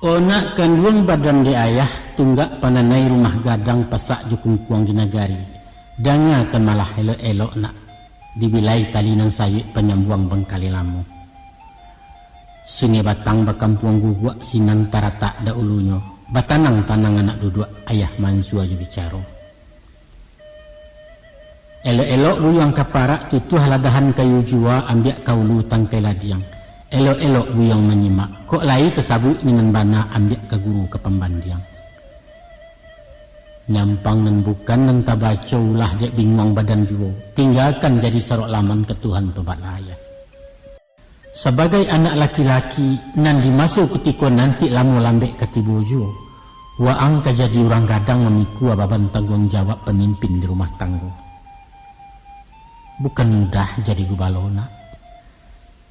Onak kandung badan di ayah tunggak pananai rumah gadang pasak jukung kuang di nagari. Danga kan malah elok-elok nak dibilai talinan sayuk penyambuang bengkali lamu. Sungai batang bakampuang guguk sinan taratak da ulunya. Batanang-tanang anak duduk ayah mansu aja bicara. Elok-elok buyang kaparak tutuh ladahan kayu jua ambiak kaulu tangkai ladiang. Elok-elok buyang menyimak. Kok lai tersabut dengan bana ambiak ke guru ke pembandiang. Nyampang dan bukan dan tabaca ulah dek bingung badan jua. Tinggalkan jadi sarok laman ke Tuhan tobat laya. Sebagai anak laki-laki nan dimasuk ketika nanti lamu lambek ketibu jua. Waang jadi orang gadang memiku ababan tanggung jawab pemimpin di rumah tangga. Bukan mudah jadi gubalona.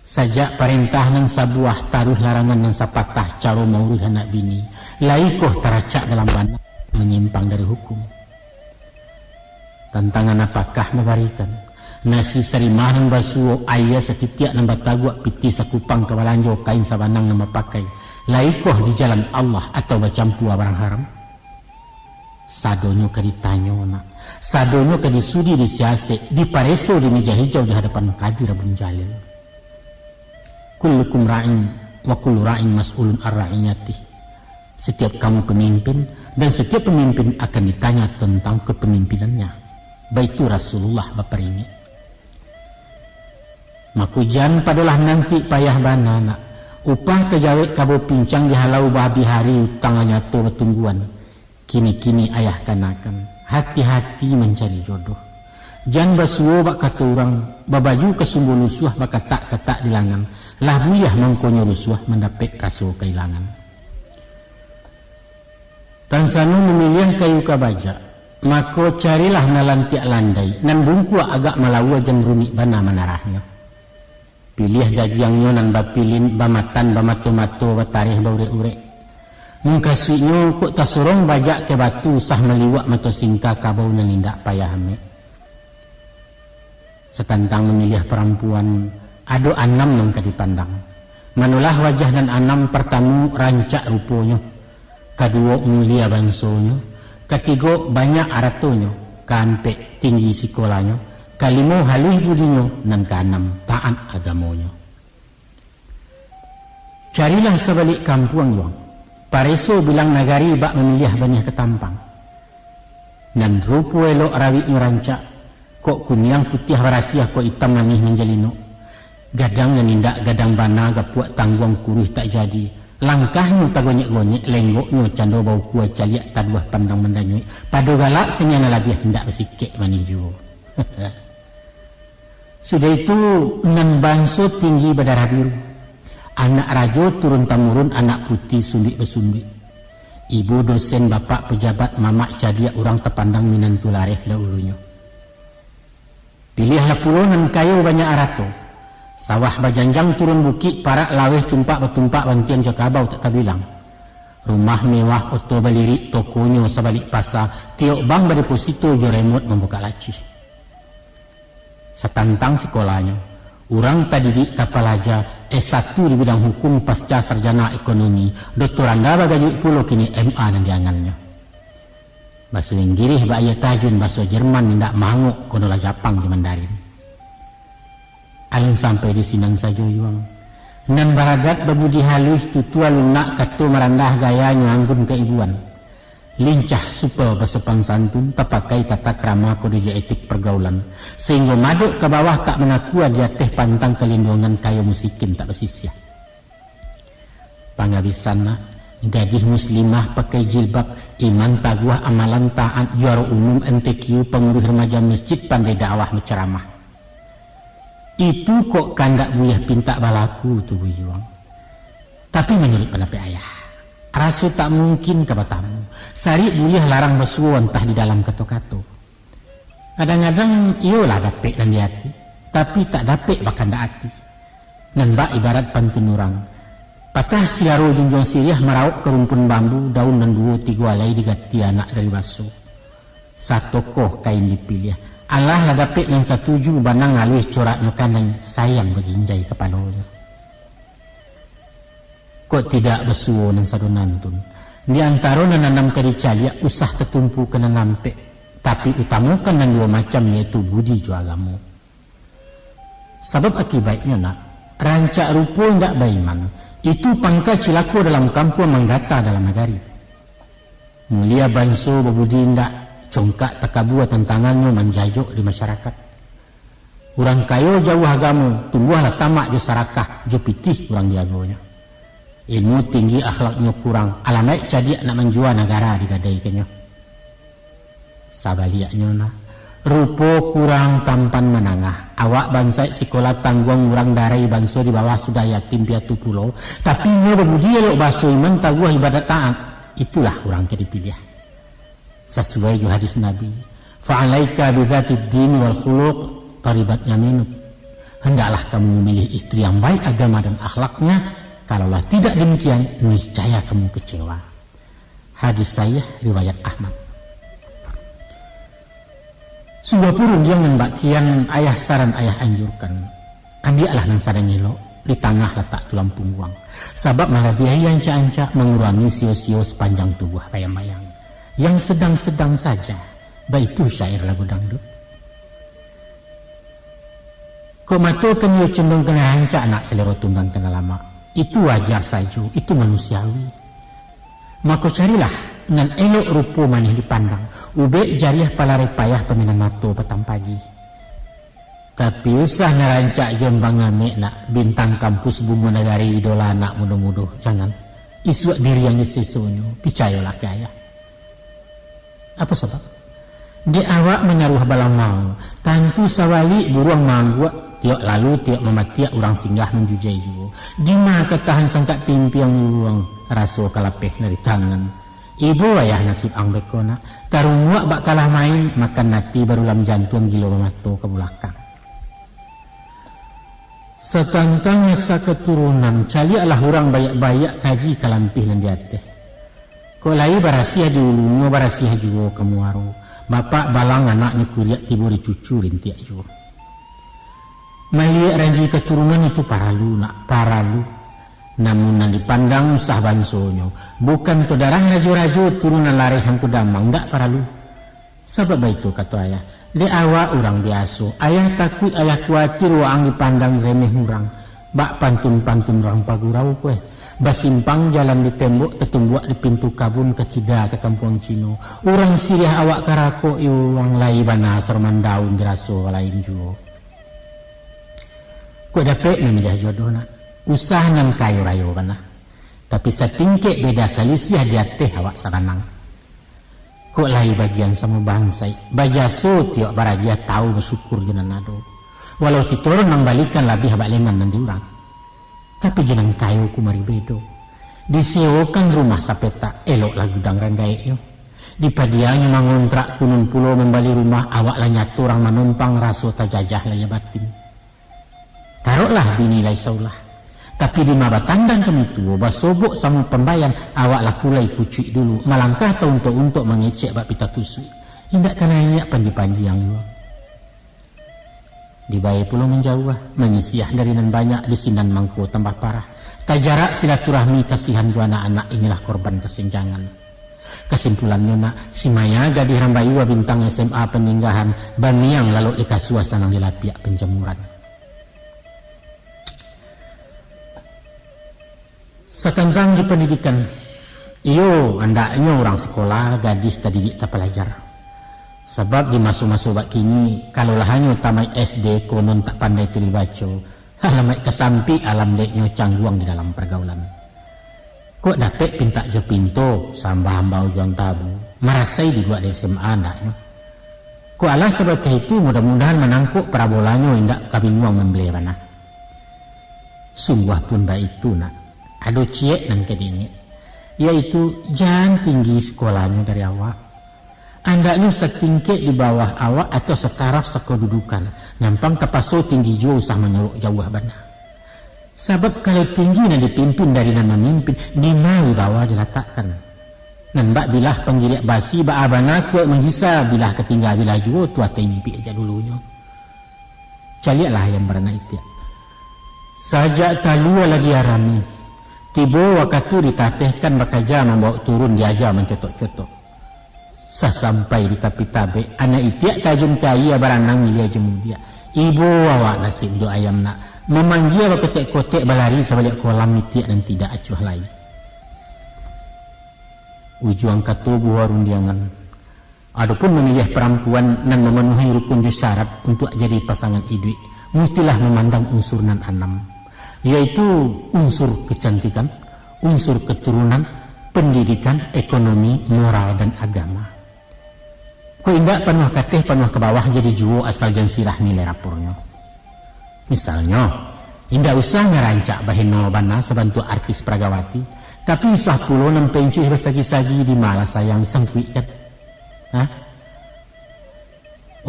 Sajak perintah nan sabuah taruh larangan nan sapatah caro maurih anak bini. Laikoh teracak dalam bana menyimpang dari hukum. Tantangan apakah membarikan? Nasi serimah nan basuo ayah setitiak nan batagua piti sakupang kawalanjo kain sabanang nan pakai. Laikoh di jalan Allah atau bacampua barang haram. Sadonyo ke ditanyo nak. Sadonyo ke disudi disiasik. Dipareso di meja hijau di hadapan Kadir Abun Jalil. Kullukum ra'in wa kullu ra'in mas'ulun ar-ra'iyati. Setiap kamu pemimpin dan setiap pemimpin akan ditanya tentang kepemimpinannya. Baitu Rasulullah baparingi. Makujan padalah nanti payah banana. Upah terjawek kabo pincang dihalau babi hari utangannya to betungguan. Kini-kini ayah kanakan. Hati-hati mencari jodoh. Jan basuo bak kata orang, babaju kesumbu lusuh bak katak-katak dilangan. Lah buyah mangkonyo lusuh mendapat raso kehilangan. Tansanu memilih kayu kabaja, maka carilah nalantiak landai, nan bungku agak malawa jan rumik bana manarahnya. Pilih dagiangnya nan bapilin, bamatan, bamato-mato, batarih baure-ure. Mungkasuinyo kok tasurong bajak ke batu sah meliwak mato singka kabau nan indak payah ame. Setantang memilih perempuan, ado anam nang kadipandang. Manulah wajah nan anam pertama rancak ruponyo, kedua mulia bansonyo, ketiga banyak aratonyo, keempat tinggi sekolahnya, kelima halus budinyo, nan keenam taat agamonyo. Carilah sebalik kampung yo. Pareso bilang nagari bak memilih banyak ketampang. Nan rupo elok rawitnya rancak. Kok kunyang putih rahasia kok hitam manis menjalino. Gadang yang indak gadang bana gapuak tangguang kuruh tak jadi. Langkahnya tak gonyek-gonyek, lenggoknya cando bau kuah caliak taduah pandang mendanyui. Padu galak senyana labiah hendak bersikik manis juga. Sudah itu nan bangso tinggi berdarah biru. Anak rajo turun temurun anak putih sundik bersundik. Ibu dosen bapak pejabat mamak cadia orang terpandang minan tulareh dahulunya. Pilihlah pulau nan kayu banyak arato. Sawah bajanjang turun bukit parak laweh tumpak bertumpak bantian jakabau tak tabilang. Rumah mewah oto balirik tokonyo sebalik pasar. Tiok bang berdeposito jo remote membuka laci. Setantang sekolahnya. Orang tadidik tapalaja S1 di bidang hukum pasca sarjana ekonomi. Doktoranda bagajuk pulau kini MA nan diangannya. Bahasa Inggris bahaya tajun bahasa Jerman tidak manguk konola Jepang di Mandarin. Alun sampai di sinang saja yuang. Nan baragat babudi halus tutua lunak katu merandah gaya nyanggun keibuan. Lincah supel bersopan santun terpakai tata krama kode etik pergaulan. Sehingga maduk ke bawah tak mengaku dia teh pantang kelindungan kayu musikin tak bersisya. Pangabisan gadis muslimah pakai jilbab, iman taguah amalan taat, juara umum MTQ, pengurus remaja masjid pandai dakwah berceramah. Itu kok kandak buyah pinta balaku tu buyuang. Tapi menurut pendapat ayah, rasu tak mungkin kabatamu. Sari buyah larang bersuah entah di dalam kato-kato. Kadang-kadang iyalah dapet dan di hati, tapi tak dapet bahkan dak hati. Dan bak ibarat pantun orang. Patah silaro junjung siriah merauk ke rumpun bambu, daun dan 2-3 alai digati anak dari basuh. Satu koh kain dipilih. Allah lah dapet yang ketujuh banang alus coraknya kanang sayang berginjai kepalanya. kok tidak besuo nan sadonantun. Di antara nananam kadicalia usah tertumpu kena nampe, tapi utamakan nan dua macam yaitu budi jo agamu. Sebab akibatnya nak rancak rupo ndak baiman itu pangka cilaku dalam kampung manggata dalam negari. Mulia banso babudi ndak congkak takabua tantangannya menjajok di masyarakat. Orang kayo jauh agamu tumbuhlah tamak jo sarakah jo pitih orang diagonya. Ilmu tinggi akhlaknya kurang alamat jadi nak menjual negara digadaikannya. Sabaliaknya nah rupo kurang tampan menangah awak bangsa sekolah tangguang orang darai banso di bawah sudah yatim piatu pulau tapi nya berbudi elok baso iman taguah ibadat taat itulah orang ke dipilih sesuai ju hadis Nabi fa'alaika bidzatid din wal khuluq taribat yaminuk hendaklah kamu memilih istri yang baik agama dan akhlaknya kalaulah tidak demikian niscaya kamu kecewa. Hadis saya riwayat Ahmad. Sungguh purun yang membakian ayah saran ayah anjurkan. Ambillah nan sadang elok di tengah letak tulang punggung. Sebab malah biaya anca-anca mengurangi sio-sio sepanjang tubuh bayang-bayang. Yang sedang-sedang saja. Baitu syair lagu dangdut. Kok matukan yo cenderung kena anca anak selero tunggang kena lama. Itu wajar saja, itu manusiawi. Maka carilah nan elok rupo manih dipandang ube jariah palare payah peminan mato petang pagi tapi usah ngerancak jombang ame nak bintang kampus bunga negari idola anak muduh-muduh jangan isuak diri yang disesonyo picayolah kaya apa sebab di awak menyaruh balang mau tantu sawali buruang manggua tiok lalu tiok mematiak orang singgah menjujai juga dima ketahan sangkat timpi yang luang raso kalapeh dari tangan. Ibu ayah nasib ang bekona tarungwa bak kalah main makan nati barulam jantung gilo memato ke belakang. Setantangnya sa keturunan calialah orang bayak-bayak kaji kalampih nan diateh. Kok lai barasiah diulunyo barasiah juga kemuaro. Bapak balang anaknya kuliah tiburi cucu rintiak juga. Melihat ranji keturunan itu paralu nak paralu. Namun yang dipandang usah bansonyo bukan to darah raju-raju turunan lareh yang kudamang ndak paralu sebab itu kata ayah di awak orang biasa ayah takut ayah khawatir waang dipandang remeh murang bak pantun-pantun orang pagurau kue basimpang jalan di tembok tetumbuak di pintu kabun ke kida ke kampung Cino orang siriah awak karako iwang lai bana serman daun diraso lain juga kue dapet memilih jodoh nak usaha nan kayo rayo kana tapi setingkek beda salisiah dia teh awak sabanang kok lai bagian sama bangsa bajaso tiok baragia tahu bersyukur jenang nado walau titurun nang balikan lebih habak lengan nan diurang tapi jenang kayo kumari bedo disewakan rumah sapeta elok lagu dang ranggae yo di padianya mangontrak kunun pulau membali rumah awak lanyat orang menumpang raso tajajah laya batin taruhlah dinilai saulah tapi di mabatandang kami tua basobok sama pembayan awak lakulai kucuk dulu malangkah atau untuk mengecek bak pita kusui hendak kena inyak panji-panji yang luar dibayar pulau menjauh menyisiah dari nan banyak di sinan mangko tambah parah tak jarak silaturahmi kasihan dua anak-anak inilah korban kesenjangan kesimpulannya nak si Maya gadih Rambayua bintang SMA penyinggahan Baniang lalu di kasuasan yang dilapiak penjemuran. Setentang di pendidikan, iyo andaknya orang sekolah gadis tadi tak pelajar. Sebab di masuk-masuk bak kini, kalau hanya tamat SD konon tak pandai tulis baca, halamat kesampi alam deknya cangguang di dalam pergaulan. Kok dapat pinta jo pinto, sambah hambau juang tabu, merasai di dua SMA andaknya. Kok alah sebab itu mudah-mudahan menangkuk parabolanya hendak kabinguang membeli mana. Sungguh pun dah itu nak. Aduh ciek nan kedini yaitu jangan tinggi sekolahnya dari awak andaknya setingkek di bawah awak atau setaraf sekedudukan nyampang kepaso tinggi jauh usah menyeluk jauh bana sebab kalau tinggi nan dipimpin dari nan memimpin di mana bawah diletakkan nan bak bilah penggiliak basi bak abana kuat menghisa bilah ketinggal bilah juga tua tempi aja dulunya caliaklah yang beranak itu saja talua lagi arami tiba waktu ditatehkan bakaja membawa turun diaja mencotok-cotok. Sampai di tapi tabe anak itiak tajun kaya baranang milia jemu dia. Ibu awak nasib do ayam nak memanggil kotek-kotek balari sebalik kolam itiak dan tidak acuh lain. Ujuang katubuh warung diangan. Adapun memilih perempuan dan memenuhi rukun syarat untuk jadi pasangan hidup, mestilah memandang unsur nan enam, yaitu unsur kecantikan, unsur keturunan, pendidikan, ekonomi, moral dan agama. Kau indak penuh kateh penuh ke bawah jadi juo asal jan sirah nilai rapornya. Misalnya, indak usah ngerancak bahino bana sebantu artis Pragawati, tapi usah pulau nempencuh bersagi-sagi di malah sayang sengkwi kan. Hah?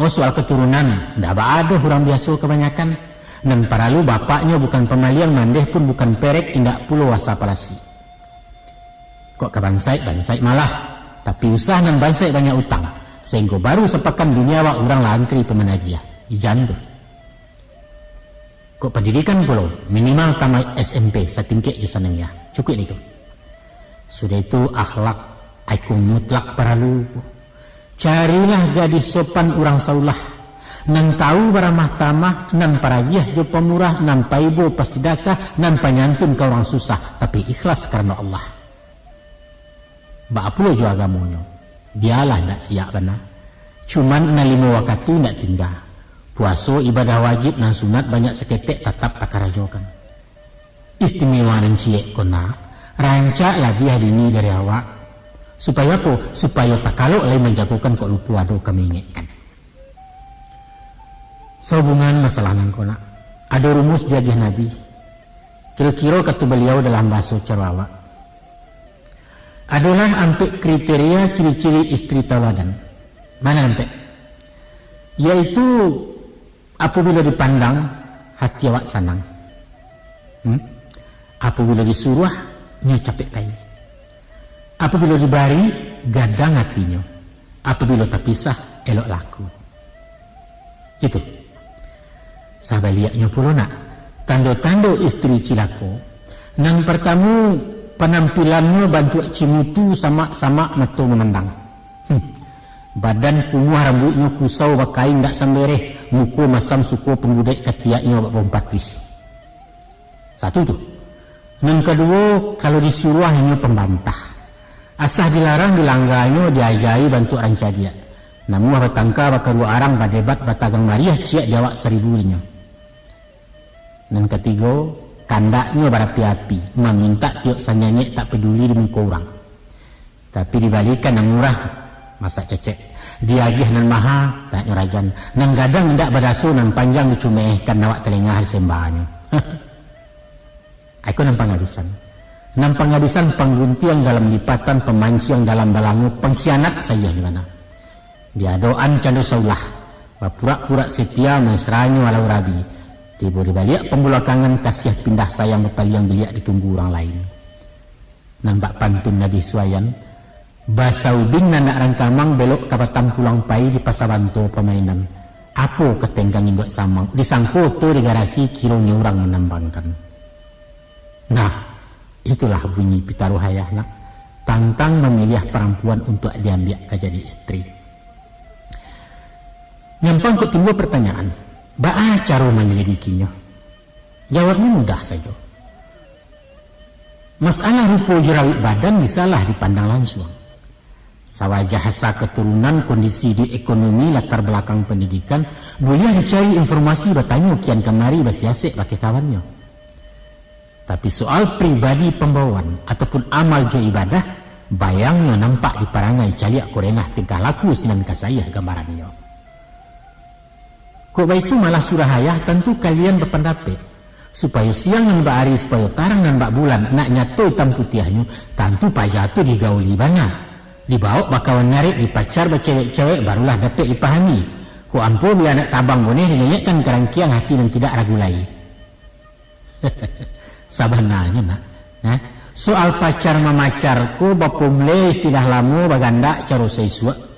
Oh soal keturunan, ndak ada orang biasa kebanyakan. Dan para lu bapaknya bukan pemaliang mandeh pun bukan perek indak pulau wasa palasi. Kok ke bansai malah, tapi usah nan bansai banyak utang. Sehingga baru sepakan dunia wak orang lantri pemenagiah ijan tu. Kok pendidikan pulau minimal kamai SMP setingkek je sanangnya cukup itu. Sudah itu akhlak aikung mutlak perlu. Carilah gadis sopan orang saulah nan tahu beramah tamah nan paragiah jo pemurah nan paibo pasidakah nan panyantun ke orang susah tapi ikhlas karena Allah. Ba apulo jo agamonyo. Biarlah ndak siap benar. Cuman nalimo waktu ndak tinggal. Puaso ibadah wajib nan sunat banyak seketek tetap tak karajokan. Istimewa nan ciek kona. Rancak lah biar dini dari awak. Supaya apa? Supaya tak kalau lain menjagokan kok lupa ado kami ingatkan. Sehubungan masalah nan kona. Ada rumus diagih Nabi. Kira-kira kata beliau dalam bahasa Cerwawak. Adalah ampek kriteria ciri-ciri istri tauladan. Mana ampek? Yaitu apabila dipandang hati awak senang. Apabila disuruh nya capek pai. Apabila dibari gadang hatinya. Apabila terpisah elok laku. Itu. Sahabat liatnya pula nak. Tanda-tanda istri cilako. Yang pertama penampilannya bantu cimutu sama-sama mata memandang. Badan kumuh rambutnya kusau bakain tak sambereh, muka masam suku penggudek ketiaknya bak bompatwis. Satu tu. Yang kedua, kalau disuruh hanya pembantah. Asah dilarang dilanggarnya diajai bantu ranca dia. Namun batangka bakar dua arang badebat batagang mariah ciak diawak 1000 linya. Yang ketiga, kandaknya berapi-api, meminta tiok sanyanyek tak peduli di muka orang. Tapi dibalikan yang murah, masa cecek. Diagih nan maha, tak nyurajan. Nang gadang ndak badaso nan panjang dicumehkan nawak telengah disembahnya. Aku nampang habisan. Nampang habisan pengguntiang dalam lipatan, pemancing dalam balangu, pengkhianat saja di mana. Dia doan candu saulah, pura-pura setia mesranya walau rabi. Tiba dibalik pembulakangan kasih pindah sayang berpaliang beliak ditunggu orang lain. Nampak pantun Nabi Suayan. Basa ubing nanak rangkamang belok kabatang pulang pai di pasabanto pemainan. Apa ketenggang induk samang. Disangkoto di garasi kilonya orang menambangkan. Nah, itulah bunyi pitaruhayah nak. Tantang memilih perempuan untuk diambil jadi istri. Nyampang kok timbul pertanyaan. Ba'a cara menyelidikinya? Jawabnya mudah saja. Masalah rupa jerawik badan bisalah dipandang langsung. Sawajah hasa keturunan, kondisi di ekonomi, latar belakang pendidikan, boleh dicari informasi bertanya kian kemari bersiasik pakai kawannya. Tapi soal pribadi pembawaan ataupun amal jo ibadah, bayangnya nampak di parangai caliak korengah tingkah laku sinan kasayah gambarannya. Kok itu malah surahayah tentu kalian berpendapat supaya siang dan mbak hari supaya tarang dan mbak bulan nak nyato hitam putihnya tentu pajatu digauli banyak dibawa bakawan narik dipacar bercewek-cewek barulah dapat dipahami. Kok ampuh biar anak tabang boneh dinyanyikan kerangkiang hati dan tidak ragu lagi. Sabananya nak. Soal pacar memacarku bapumle istilah lamu baganda caro seiswa.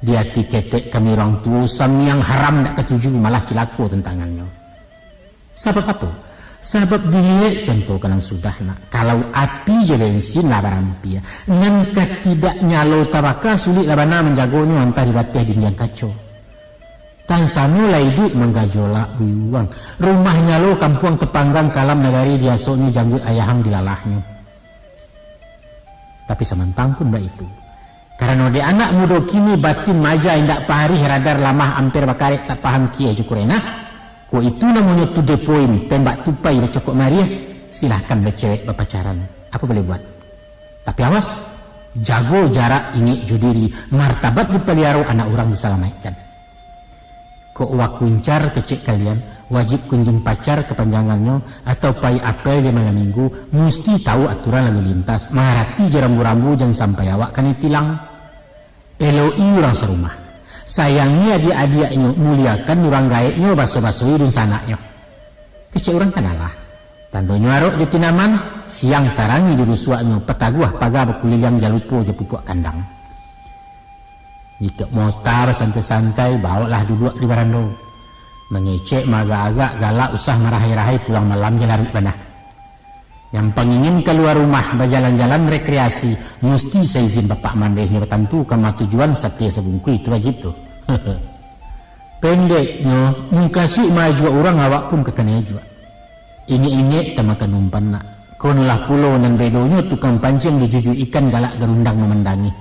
Dia tiketek kami orang tua sam yang haram tak ketuju malah kilaku tentangannya. Sebab apa? Sebab dilihat contoh kan sudah nak. Kalau api je bensin lah barampi ya. Ngan tidak nyalo tabaka sulit lah bana menjagonya antah dibatih di yang kacau. Tan sanu laidi menggajolak biuang. Rumah nyalo kampung tepanggang kalam negari diasoknya janggut ayahang dilalahnya. Tapi semantang pun mbak itu. Karena de anak muda kini batin maja indak pahari radar lamah hampir bakarek tak paham kia jukurena. Ko itu namanya to the point, tembak tupai bacokok Maria, silahkan bercewek berpacaran. Apa boleh buat? Tapi awas, jago jarak ini judiri, martabat dipelihara anak orang diselamatkan. Ko wakuncar kecek kalian, wajib kunjung pacar kepanjangannya atau pai apel di malam minggu, mesti tahu aturan lalu lintas, marati jerambu-rambu jangan sampai awak kan tilang. Eloi orang serumah. Sayangnya adik-adiknya muliakan orang gaeknya baso-basoi dun sanaknya. Kecek orang kenalah. Tandonyo arok di tinaman, siang tarangi di rusuaknya petaguah paga berkuliang jalupo je pupuk kandang. Jika motar santai-santai bawalah duduk di barando. Mengecek agak-agak galak usah marahai-rahai pulang malam je larut banah. Yang pengingin keluar rumah berjalan-jalan rekreasi mesti seizin bapak mandehnya bertentu kama tujuan setia sebungkui itu wajib tuh. Pendeknya mengkasih maju orang awak pun kekena juga. Ini temakan umpan nak. Konulah pulau nan bedonya tukang pancing dijuju ikan galak gerundang memendangi.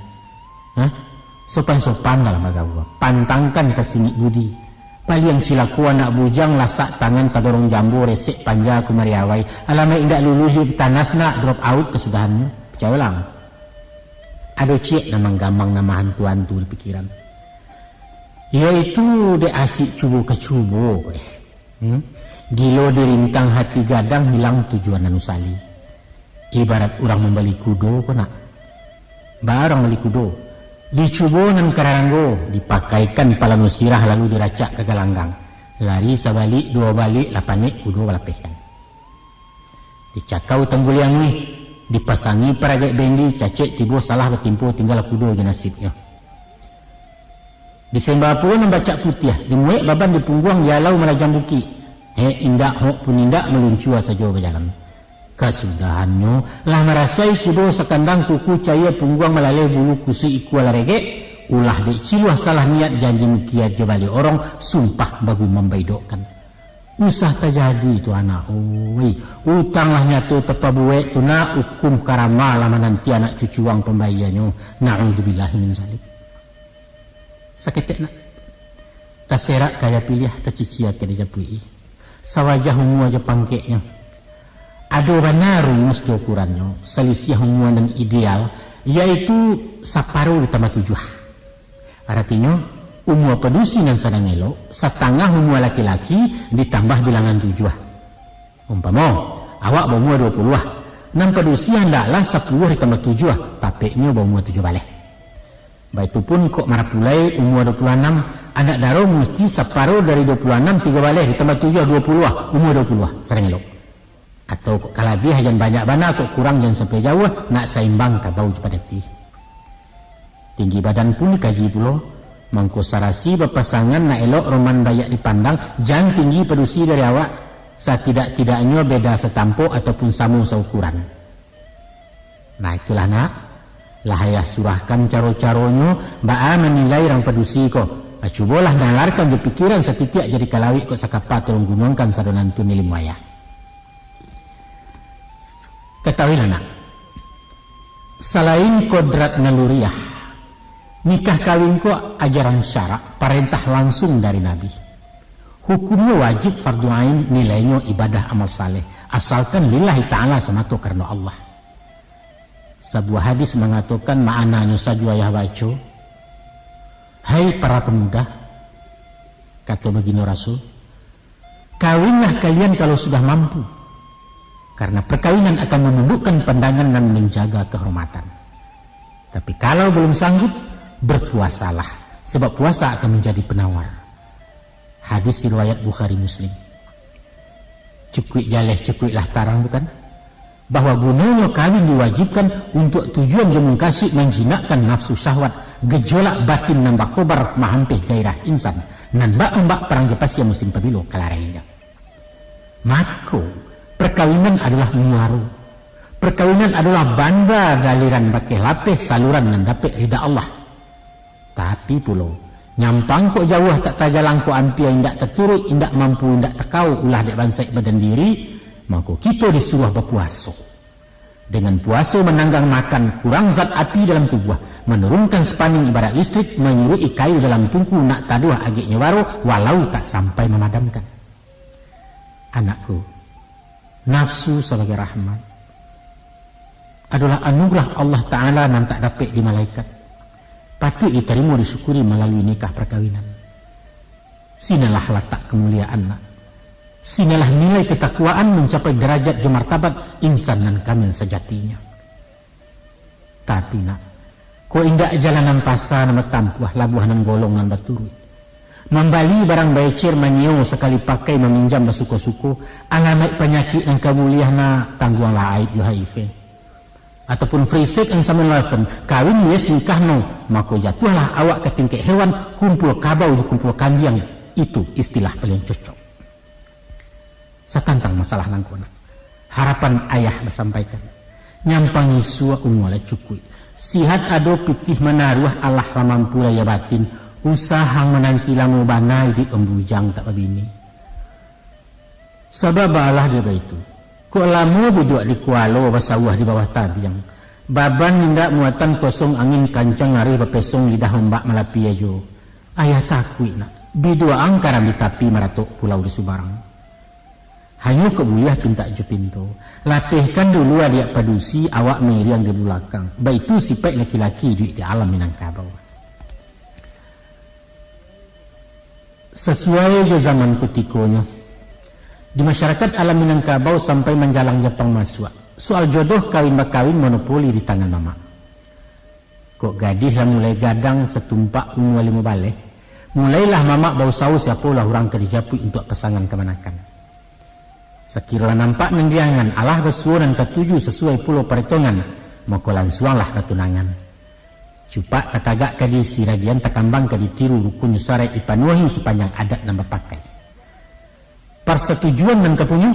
Sopan-sopan dalam agama. Pantangkan kesini budi. Paliang cilaku anak bujang lasak tangan tadorong jambu resek panja aku mariawai. Alamai indak luluh di tanas nak drop out kesudahanmu. Percaya ulang. Aduh cik namang gampang nama hantu-hantu di pikiran. Yaitu de asik cubu ke cubu. Gilo dirintang hati gadang hilang tujuan anusali. Ibarat orang membeli kudo kok nak. Barang beli kudo. Dicubo nan kararanggo, dipakaikan pala nusirah lalu diracak ke galanggang. Lari sabalik, dua balik, lapanik, kudo balapehkan. Dicakau tangguliang ni, dipasangi paragek bendi, cacek tibo salah bertimpu tinggal kudo je nasibnya. Disembah pun membaca putih, dimuek baban dipungguang jalau melajang buki. Indak hok pun indak meluncua saja berjalan. Kesudahannya lah merasai kudo sekandang kuku caya pungguang melalui bulu kusi iku ala regek ulah de ciluah salah niat janji mukiat jebali orang sumpah bagu membaidokkan usah terjadi itu anak utanglah nyatu tepa buek tu nak hukum karama lama nanti anak cucuang pembayarannya na'udzubillahi min zalik saketek nak taserak kaya pilih terciciat ke dia pui sawajah humu aja pangkeknya. Ada benar rumus ukurannya selisih humuan dan ideal yaitu separuh ditambah 7. Artinya umur pedusi yang sedang elok setengah umur laki-laki ditambah bilangan 7. Umpama awak berumur 20 nan pedusi hendaklah 10 ditambah 7 tapeknya berumur 7 balik. Baik itu pun kok marah pulai umur 26 anak daro mesti separuh dari 26 3 balik ditambah 7 20 umur 20 sedang elok. Atau kalau lebih jangan banyak bana kok kurang jangan sampai jauh nak seimbang kabau pada ti. Tinggi badan pun dikaji pula mangko sarasi berpasangan nak elok roman bayak dipandang jangan tinggi pedusi dari awak setidak-tidaknya beda setampo ataupun sama seukuran. Nah itulah nak lahayah surahkan caro-caronyo baa menilai orang pedusi kok. Cubalah nalarkan je pikiran setitik jadi kalawik kok sakapa tolong gunungkan sadonan tu nilim wayah. Ketahuilah nak, selain kodrat naluriah, nikah kawin kok ajaran syarak, perintah langsung dari Nabi. Hukumnya wajib fardu ain, nilainya ibadah amal saleh, asalkan lillahi ta'ala semata karena Allah. Sebuah hadis mengatakan maknanya saja ayah baca. Hai para pemuda, kata begini Rasul, kawinlah kalian kalau sudah mampu. Karena perkawinan akan menundukkan pandangan dan menjaga kehormatan. Tapi kalau belum sanggup, berpuasalah. Sebab puasa akan menjadi penawar. Hadis riwayat Bukhari Muslim. Cukup jaleh, cukuplah tarang bukan? Bahwa gunanya kawin diwajibkan untuk tujuan jemungkasih menjinakkan nafsu syahwat, gejolak batin nambah kobar mahampih gairah insan, nan mbak perang jepas yang musim pemilu kalarainya. Maka Perkawinan adalah muaru. Perkawinan adalah banda daliran pakai lapis saluran dan dapat ridha Allah. Tapi pulau nyampang kok jauh tak tajalang ko ampia indak terturut, indak mampu, indak tekau ulah dek bansai badan diri, maka kita disuruh berpuasa. Dengan puasa menanggang makan, kurang zat api dalam tubuh, menurunkan sepaning ibarat listrik, menyurui kayu dalam tungku nak taduh agaknya baru, walau tak sampai memadamkan. Anakku, nafsu sebagai rahmat adalah anugerah Allah Ta'ala yang tak dapat di malaikat. Patut diterima disyukuri melalui nikah perkawinan. Sinalah letak kemuliaan nak. Sinalah nilai ketakwaan mencapai derajat martabat insan dan kamil sejatinya. Tapi nak, ko indak jalanan pasar nama tampuah labuh nan golong nan baturui. Membali barang becir manyo sekali pakai meminjam basuko-suko, alamat penyakit yang kemuliaan tangguanglah aib yo HIV. Ataupun frisek yang sama lawan kawin yes nikah no, maka jatuhlah awak ke tingkat hewan kumpul kabau kumpul kambing. Itu istilah paling cocok. Satantang masalah nangkona. Harapan ayah bersampaikan. Nyampangi suwa umwala cukui. Sihat ado pitih menaruh Allah mampu raya batin. Usaha menanti lamu banai di embujang tak babini. Sabab Allah dia itu. Kok lamu bujua di kualo basawah di bawah tabiang. Baban nindak muatan kosong angin kancang hari bapesong lidah ombak malapi ajo. Ayah takui nak. Bidua angkara di tapi maratuk pulau di Subarang. Hanya kebuliah pinta je pintu. Latihkan dulu adik padusi awak meriang di belakang. Baitu sipai laki-laki di alam Minangkabau. Sesuai je zaman kutikonya. Di masyarakat alam Minangkabau sampai menjalang Jepang masuk. Soal jodoh kawin-bakawin monopoli di tangan mama. Kok gadis lah mulai gadang setumpak unwali mubale. Mulailah mama bau saus siapa lah orang kerjapui untuk pasangan kemanakan. Sekiranya nampak nendiangan Allah bersuara dan ketujuh sesuai pulau perhitungan, maka langsunglah ketunangan. Cupak tatagak kadi siragian takambang kadi tiru rukun syarat dipanuhi sepanjang adat nambah pakai. Persetujuan dan kepunya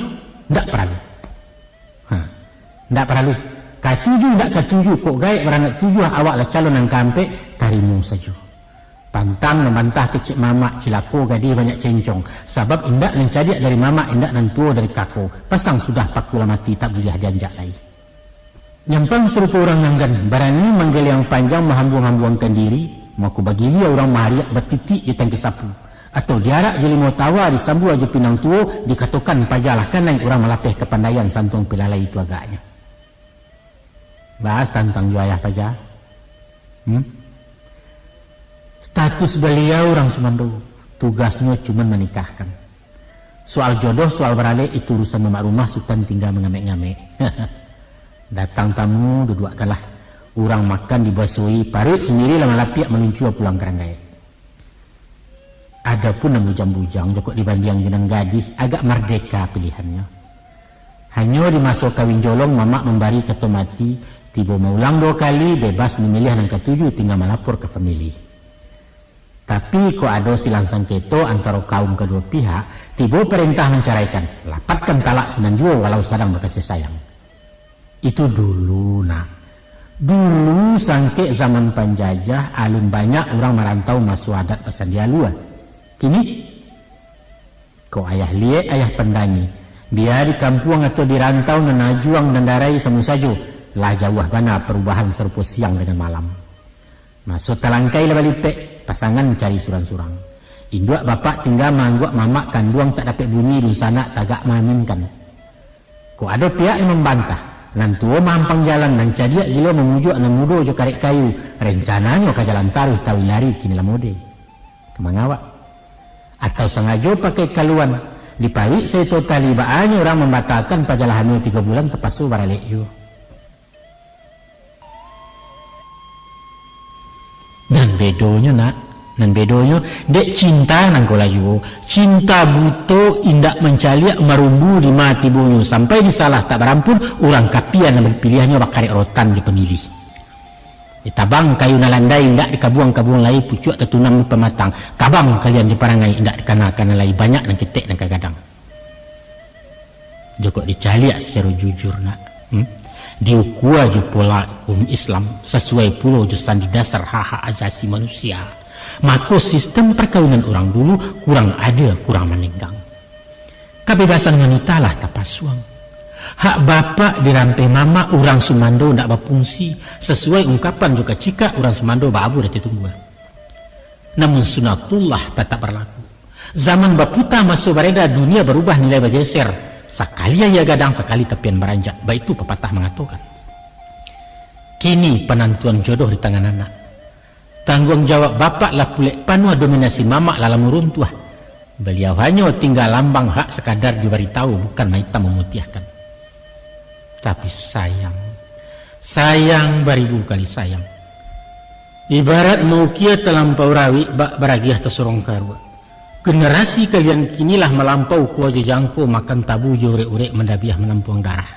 tidak perlu. Tidak perlu. Ketujuh tidak ketujuh kok gaik beranak tujuh awaklah calon yang kampe tarimu saja. Pantang membantah kecik mama cilako gadis banyak cencong. Sebab indak dan cadiak dari mama, indak dan tua dari kako. Pasang sudah pakula mati tak boleh dianjak lagi. Nyampang serupa orang nganggan. Berani manggil yang panjang menghambung-hambungkan diri. Maku bagi dia orang mahariak bertitik di tangki sapu. Atau diarak jeli mau tawa disambu aja pinang tua. Dikatakan pajalah kan lain orang melapih kepandaian santung pilalai itu agaknya. Bahas tentang juayah paja. Status beliau orang Sumando, tugasnya cuma menikahkan. Soal jodoh, soal beralih itu urusan mama rumah, sultan tinggal mengamek-ngamek. Datang tamu, dudukkanlah. Orang makan dibasui, parit sendiri lama lapiak meluncur pulang keranggai. Adapun yang bujang-bujang, jokok dibanding dengan gadis, agak merdeka pilihannya. Hanya di masa kawin jolong, mama memberi ketua mati, tiba maulang 2 kali, bebas memilih yang ketujuh, tinggal melapor ke famili. Tapi kok ada silang sangketo antara kaum kedua pihak, tiba perintah menceraikan, lapatkan talak senan jua walau sedang berkasih sayang. Itu dulu nak. Dulu sangke zaman penjajah, alun banyak orang merantau masuk adat pesan dia luar. Kini, kok ayah liat ayah pendani, biar di kampung atau di rantau nenajuang dan darai semu saja, lah jauh mana perubahan serupa siang dengan malam. Masuk talangkai lah balipek. Pasangan cari surang-surang. Induk bapak tinggal mangguk mamak kanduang tak dapat bunyi dun sana tagak maminkan. Kok ada pihak yang membantah. Nantua mampang jalan dan cadiak gila memujuk dan mudo jo karek kayu. Rencananya ke jalan taruh kawin lari kini lah mode. Kemangawak. Atau sengaja pakai kaluan. Di pawik saya totali baanya orang membatalkan pajalah hamil 3 bulan terpasu baralek yo. Dan bedonya nak, dan bedonya dek cinta nang kolayu, cinta buto indak mencaliak merumbu di mati bunyu sampai disalah tak berampun orang kapian yang berpilihannya bakari rotan di penilih. Ditabang kayu nalandai indak dikabuang-kabuang lai pucuk tetunam pematang, kabang kalian di parangai indak dikana-kana lai banyak nang ketek nang kagadang. joko dicaliak secara jujur nak. Diukua je pola Islam sesuai pulau je sandi dasar hak-hak asasi manusia. Maka sistem perkahwinan orang dulu kurang adil, kurang menenggang. Kebebasan wanita lah tapasuang. Hak bapak dirampai mama orang Sumando ndak berfungsi sesuai ungkapan juga cika orang Sumando babu dah ditunggu. Namun sunatullah tetap berlaku. Zaman baputa masuk bereda dunia berubah nilai bergeser. Sekali ya gadang, sekali tepian beranjak. Baik itu pepatah mengatakan. Kini penentuan jodoh di tangan anak. Tanggung jawab bapak lah pulek panuh dominasi mamak dalam runtuh. Beliau hanya tinggal lambang hak sekadar diberitahu, bukan maita memutiahkan. Tapi sayang beribu kali sayang. Ibarat maukia terlampau rawi bak beragiah tersorong karua. Generasi kalian kinilah melampau kuaja jangko makan tabu jorek-urek mendabiah menampuang darah.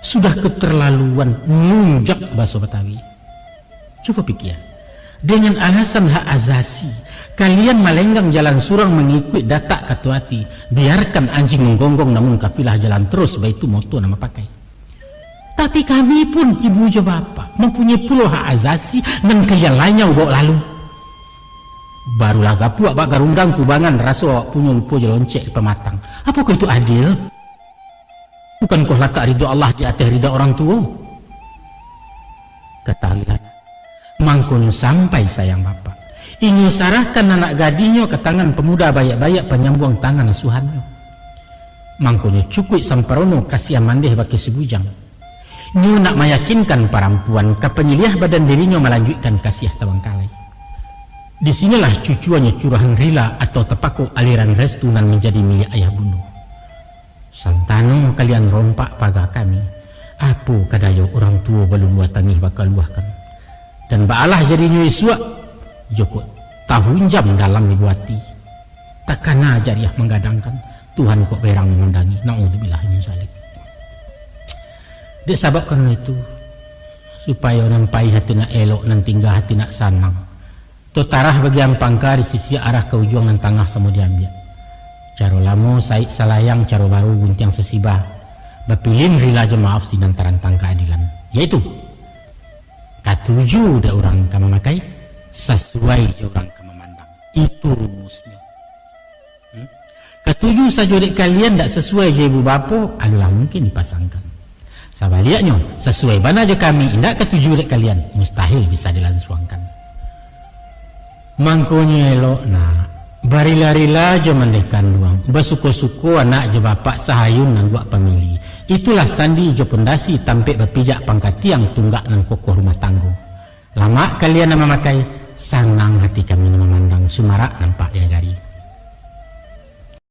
Sudah keterlaluan nunjak bahasa Betawi. Coba pikir. Dengan alasan hak azasi, kalian melenggang jalan surang mengikut datak katuati. Biarkan anjing menggonggong namun kapilah jalan terus, baik itu moto nama pakai. Tapi kami pun ibu je bapak mempunyai pulau hak azasi dan kalian lainnya bawa lalu. Barulah gapuak bak garundang kubangan rasa awak punya lupa je loncek di pematang. Apakah itu adil? Bukankah letak ridha Allah di atas ridha orang tua? Ketahuilah, mangkonya sampai sayang bapak ingin sarahkan anak gadisnya ke tangan pemuda bayak-bayak penyambung tangan asuhannya. Mangkonya cukup samperono kasih amandeh bagi si bujang. Nyu nak meyakinkan perempuan ke penyiliah badan dirinya melanjutkan kasih tawangkalai. Disinilah cucuannya curahan rila atau tepako aliran restunan menjadi milik ayah bunuh. Santano kalian rompak pagar kami. Apa kadayo orang tua belum buatani bakal luahkan. Dan baalah jadinya iswak. Joko tahun jam dalam dibuati. Takana jariah menggadangkan. Tuhan kok berang mengundangi. Na'udzubillah min zalik. Dia sabab karena itu. Supaya nampai hati nak elok dan tinggal hati nak sanang. Totarah bagian pangkar di sisi arah ke ujung dan tengah semua diambil. Caro lamo saik salayang, caro baru guntiang sesibah. Bapilin rila je maaf si nantaran tangka keadilan. Yaitu katuju dah orang kama makai sesuai je orang kama mandang. Itu rumusnya. Katuju saja dek kalian tak sesuai je ibu bapa adalah mungkin dipasangkan. Sebaliknya sesuai mana je kami indak katuju dek kalian mustahil bisa dilansuangkan. Mangkonya elok nak barila-rila je mendehkan luang bersuku-suku anak je bapak sahayun nan buat pemilih. Itulah sandi je pondasi tampik berpijak pangkat tiang tunggak nan kokoh rumah tangguh. Lama kalian nama makai sanang hati kami nama mandang sumarak nampak dia dari